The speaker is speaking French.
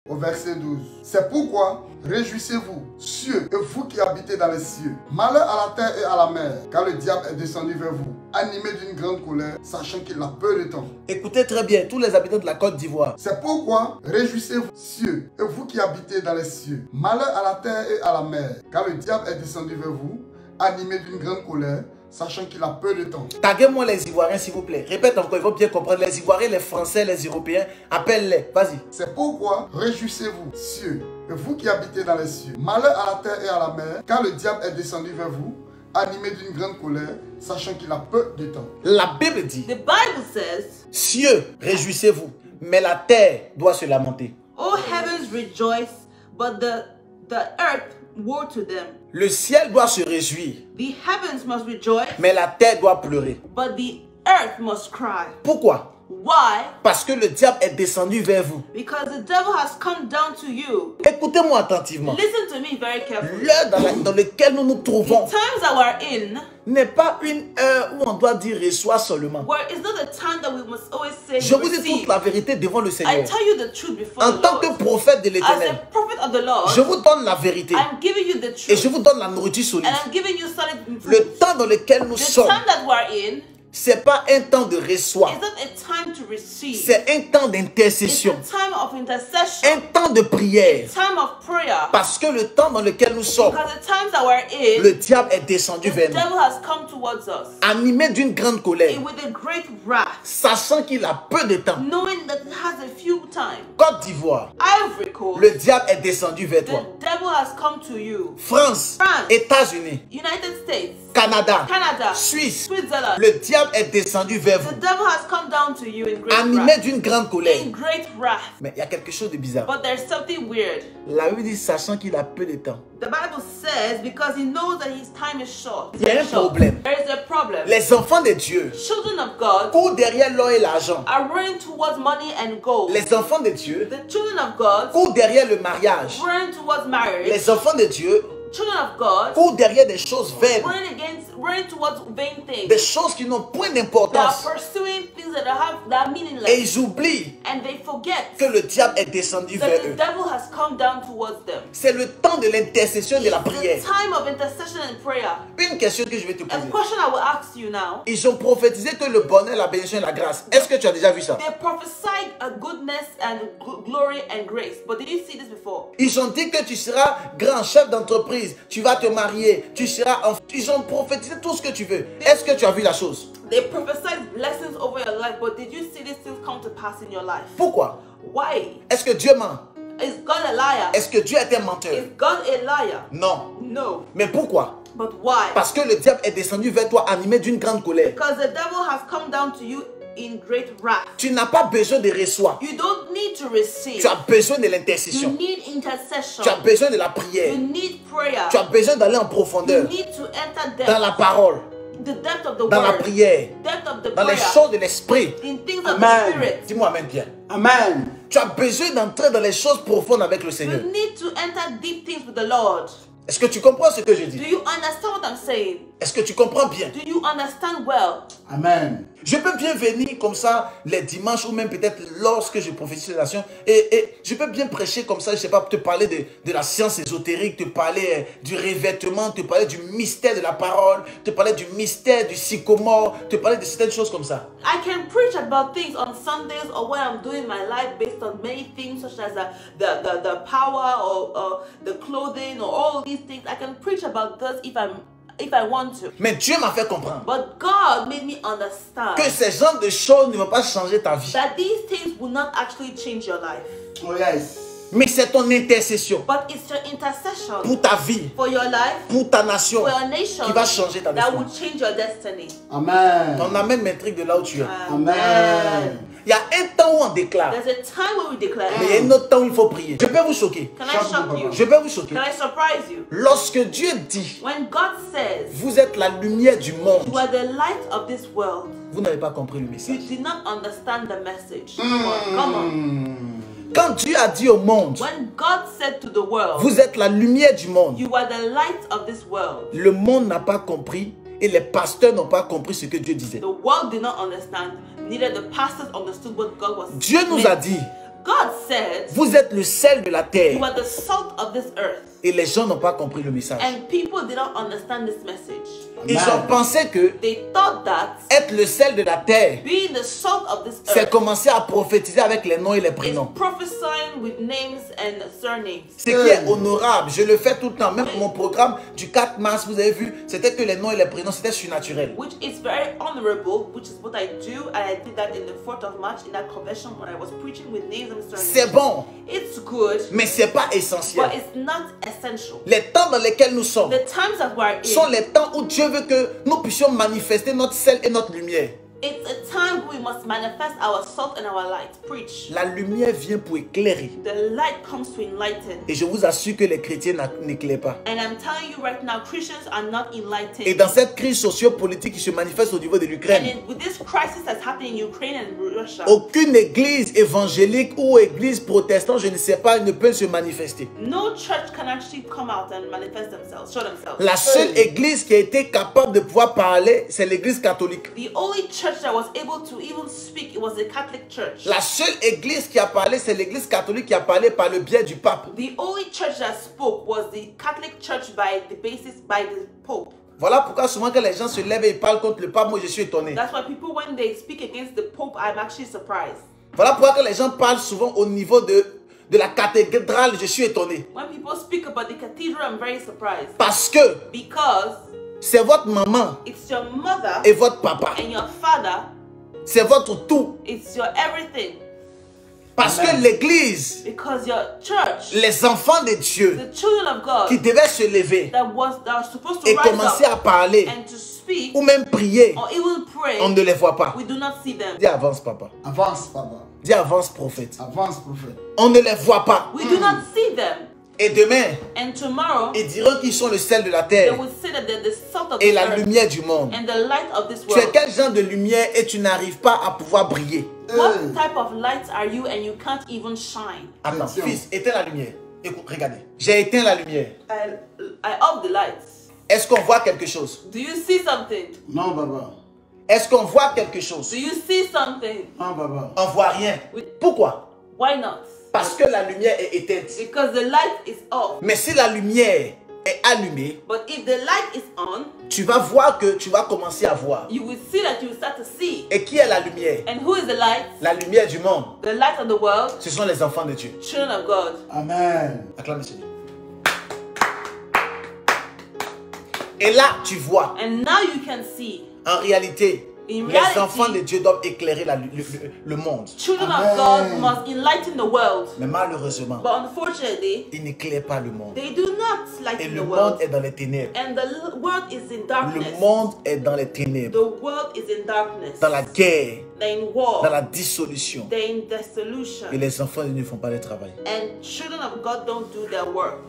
au verset 12. C'est pourquoi réjouissez-vous, cieux, et vous qui habitez dans les cieux. Malheur à la terre et à la mer, car le diable est descendu vers vous, animé d'une grande colère, sachant qu'il a peu de temps. Écoutez très bien, tous les habitants de la Côte d'Ivoire. C'est pourquoi réjouissez-vous, cieux, et vous qui habitez dans les cieux. Malheur à la terre et à la mer, car le diable est descendu vers vous, animé d'une grande colère, sachant qu'il a peu de temps. Taguez-moi les Ivoiriens, s'il vous plaît. Répète encore, il faut bien comprendre. Les Ivoiriens, les Français, les Européens, appelle-les. Vas-y. C'est pourquoi réjouissez-vous, cieux, et vous qui habitez dans les cieux. Malheur à la terre et à la mer, car le diable est descendu vers vous, animé d'une grande colère, sachant qu'il a peu de temps. La Bible dit, The Bible says, cieux, réjouissez-vous, mais la terre doit se lamenter. "O heavens rejoice, but the earth woe to them. Le ciel doit se réjouir, The heavens must rejoice, mais la terre doit pleurer. but the earth must cry." Pourquoi? Why? Parce que le diable est descendu vers vous. Because the devil has come down to you. Écoutez-moi attentivement. Listen to me very carefully. L'heure dans laquelle nous nous The trouvons times that we're in, n'est pas une heure où on doit dire reçois seulement. where it's not a time that we must always say Je vous dis receive. toute la vérité devant le I Seigneur. tell you the truth before En the tant que Lord. prophète de As l'Éternel, a prophet of the Lord, je vous donne la vérité I'm giving you the et truth. je vous donne la nourriture solide. And I'm giving you solid food. Le temps dans lequel nous The sommes, time that we're in c'est pas un temps de reçoit, is not a time to receive. c'est un temps It's d'intercession, a time of intercession, un temps de prière. time of prayer. Parce que le temps dans lequel nous sommes, Because the times that we're in, le diable est descendu the vers nous, devil has come towards us animé d'une grande colère, with a great wrath, sachant qu'il a peu de temps. knowing that it has a few times. Côte d'Ivoire, Ivory Coast, le diable est descendu vers the toi. devil has come to you. France, France, États-Unis, United States, Canada, Canada, Suisse, Switzerland. le diable est descendu vers The vous, devil has come down to you in great animé wrath. d'une grande colère. In great wrath. Mais il y a quelque chose de bizarre. But there's something weird. La Bible dit, sachant qu'il a peu de temps. The Bible says because he knows that his time is short. Il y a un problème. There is a problem. Les enfants de Dieu Children of God courent derrière l'or et l'argent. are running towards money and gold. Les enfants de Dieu The children of God courent derrière le mariage. running towards marriage. Les enfants de Dieu Children of God courent derrière des choses vaines, running towards vain des things. choses qui n'ont point They are d'importance. pursuing things that are Et meaningless. ils oublient And they forget que le diable est descendu that vers the eux. devil has come down towards them. C'est le temps de l'intercession et de la The prière. time of intercession and prayer. Une question que je vais te A poser. question I will ask you now. Ils ont prophétisé que le bonheur, la bénédiction et la grâce. Est-ce que tu as déjà vu ça? They prophesied a goodness and glory and grace. But did you see this before? Ils ont dit que tu seras grand chef d'entreprise, tu vas te marier, tu seras enfant. Ils ont prophétisé tout ce que tu veux. Est-ce que tu as vu la chose? They prophesied blessings over your life, but did you see these things come to pass in your life? Pourquoi? Why? Est-ce que Dieu ment? Is God a liar? Est-ce que Dieu est un menteur? Is God a liar? Non. No. Mais pourquoi? But why? Parce que le diable est descendu vers toi animé d'une grande colère. Because the devil has come down to you in great wrath. Tu n'as pas besoin de recevoir. You don't need to receive. Tu as besoin de You l'intercession. need intercession. Tu as besoin de la prière. You need prayer. Tu as besoin d'aller en You profondeur need to enter dans la depth. parole, The depth of the dans la word. prière, Depth of the dans les prayer. choses de l'esprit. In things of the Amen. spirit. Dis-moi amen bien. Amen. Tu as besoin d'entrer dans les choses profondes avec le You Seigneur. need to enter deep things with the Lord. Est-ce que tu comprends ce que je Do dis? you understand what I'm saying? Est-ce que tu comprends bien? Do you understand well? Amen. Je peux bien venir comme ça les dimanches ou même peut-être lorsque je prophétise la nation et je peux bien prêcher comme ça, je sais pas, te parler de la science ésotérique, te parler du revêtement, te parler du mystère de la parole, te parler du mystère du sycomore, te parler de certaines choses comme ça. I can preach about things on Sundays or when I'm doing my life based on many things such as the power or the clothing or all these things. I can preach about this if I want to. Mais Dieu m'a fait comprendre But God made me understand que ces genres de choses ne vont pas changer ta vie. that these things will not actually change your life. Oh yes. Mais c'est ton intercession But it's your intercession pour ta vie, for your life, pour ta nation, for your nation qui va changer ta that destinée. will change your destiny. Amen. Ton amène m'intrigue de là où tu es. Amen. Il y a un temps où on déclare, There's a time when we declare. mais il y a un autre temps où il faut prier. Je peux vous choquer. Can I shock you? Je peux vous choquer. Can I surprise you? Lorsque Dieu dit, When God says, vous êtes la lumière du monde, you are the light of this world, vous n'avez pas compris le you message. did not understand the message. Come on. Quand Dieu a dit au monde, When God said to the world, vous êtes la lumière du monde, you are the light of this world, le monde n'a pas compris et les pasteurs n'ont pas compris ce que Dieu disait. the world did not understand, neither the pastors understood what God was Dieu nous saying. a dit, God said, vous êtes le sel de la you terre. are the salt of this earth. Et les gens n'ont pas compris le message. And people did not understand this message. Ils ont pensé que They thought that être le sel de la terre, being the salt of this c'est earth commencer à prophétiser avec les noms et les is prénoms. prophesying with names and surnames. Ce qui est honorable, je le fais tout le temps. Même pour mon programme du 4 mars, vous avez vu, c'était que les noms et les prénoms, c'était surnaturel. Which is very honorable, which is what I do, and I did that in the 4th of March in that convention when I was preaching with names and surnames. C'est bon, It's good, mais c'est pas but essentiel. it's not essential. Les temps dans lesquels nous sommes The times that we're sont in, les temps où Dieu veut que nous puissions manifester notre sel et notre lumière. it's a time we must manifest our salt and our light. Preach. La lumière vient pour éclairer. The light comes to enlighten. Et je vous assure que les chrétiens n'éclairent pas. And I'm telling you right now, Christians are not Et enlightened. dans cette crise socio-politique qui se manifeste au niveau de And l'Ukraine, with this crisis that's happening in Ukraine and Russia, aucune église évangélique ou église protestante, je ne sais pas, ne peut se manifester. no church can actually come out and manifest themselves, show themselves. La seule église qui a été capable de pouvoir parler, c'est l'église catholique. The only church that was able to even speak, it was the Catholic Church. La seule église qui a parlé, c'est l'église catholique qui a parlé par le biais du pape. The only church that spoke was the Catholic Church by the basis, by the Pope. Voilà pourquoi souvent quand les gens se lèvent et ils parlent contre le pape, moi je suis étonné. That's why people, when they speak against the Pope, I'm actually surprised. Voilà pourquoi quand les gens parlent souvent au niveau de la cathédrale, je suis étonné. When people speak about the cathedral, I'm very surprised. Parce que Because c'est votre maman it's your mother et votre papa. and your father, C'est votre tout. it's your everything. Parce que l'église, Because your church, les enfants de Dieu the children of qui God, devaient se lever that are supposed to et rise commencer à up parler and to speak ou même prier, or even pray, on ne les voit pas. we do not see them. Dis avance papa. Avance, papa. Dis avance prophète. Avance, prophète. On ne les voit pas. We do not see them. Et demain, And tomorrow, ils diront qu'ils sont le sel de la they terre will say that they're the salt of et this la earth lumière du monde. and the light of this Tu es world. quel genre de lumière et tu n'arrives pas à pouvoir briller? What type of light are you and you can't even shine? Attends, Attention. fils, éteins la lumière. Écoute, regardez. J'ai éteint la lumière. I off the lights. Est-ce qu'on voit quelque chose? Do you see something? Non, papa. Est-ce qu'on voit quelque chose? Do you see something? Non, papa. On voit rien. Pourquoi? Why not? Parce que la lumière est éteinte. Because the light is off. Mais si la lumière est allumée, But if the light is on, tu vas voir que tu vas commencer à voir. you will see that you will start to see. Et qui est la lumière? And who is the light? La lumière du monde. The light of the world, Ce sont les enfants de Dieu. children of God. Amen. Acclame Seigneur. Et là, tu vois, And now you can see. en réalité, In les reality, enfants de Dieu doivent éclairer le monde. Children Amen. of God must enlighten the world. Mais malheureusement, But unfortunately, ils n'éclairent pas le monde. they do not Et lighten le the monde world. est dans les ténèbres. And the world is in Le darkness. monde est dans les ténèbres. The world is in darkness. Dans la guerre, They're in war. dans la dissolution. They're in dissolution. Et les enfants de Dieu ne font pas le travail. And children of God don't do their work.